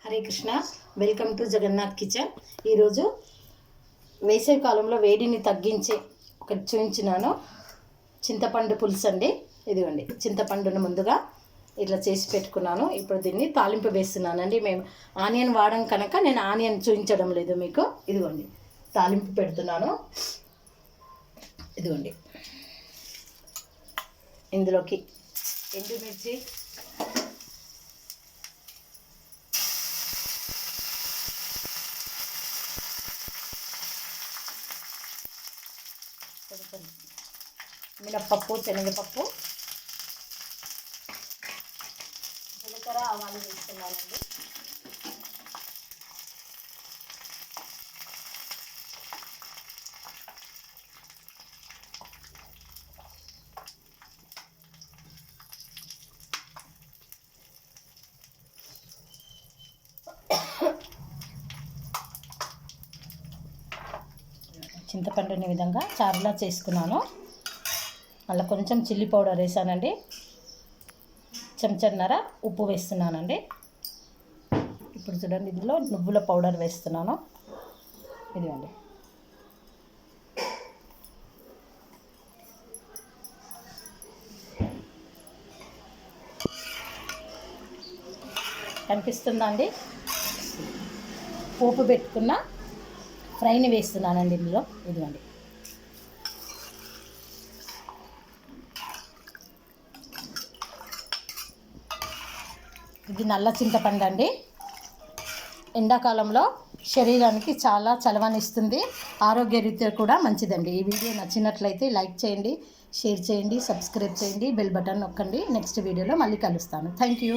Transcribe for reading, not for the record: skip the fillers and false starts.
Hare Krishna. Welcome to Jagannath kitchen. ఈరోజు వేసవి కాలంలో వేడిని తగ్గించే ఒకటి చూపించినాను. చింతపండు పులుసు అండి. ఇదిగోండి, చింతపండును ముందుగా ఇట్లా చేసి పెట్టుకున్నాను. ఇప్పుడు దీన్ని తాలింపు వేస్తున్నానండి. మేము ఆనియన్ వాడడం కనుక నేను ఆనియన్ చూపించడం లేదు మీకు. ఇదిగోండి, తాలింపు పెడుతున్నాను. ఇదిగోండి, ఇందులోకి ఎండుమిర్చి, కొంచెం మినప్పప్పు, శనగపప్పు, జీలకర్ర, ఆవాలు వేస్తున్నానండి. చింతపండుని విధంగా చారులా చేసుకున్నాను. అలా కొంచెం చిల్లీ పౌడర్ వేసానండి. చెంచన్నర ఉప్పు వేస్తున్నానండి. ఇప్పుడు చూడండి, ఇందులో నువ్వుల పౌడర్ వేస్తున్నాను. ఇదిగోండి, కనిపిస్తుందా అండి? పోపు పెట్టుకున్న ఫ్రైని వేస్తున్నానండి ఇందులో. ఇదిగోండి, ఇది నల్ల చింతపండు అండి. ఎండాకాలంలో శరీరానికి చాలా చలవనిస్తుంది, ఆరోగ్యరీత్యా కూడా మంచిదండి. ఈ వీడియో నచ్చినట్లయితే లైక్ చేయండి, షేర్ చేయండి, సబ్స్క్రైబ్ చేయండి, బెల్ బటన్ నొక్కండి. నెక్స్ట్ వీడియోలో మళ్ళీ కలుస్తాను. Thank you.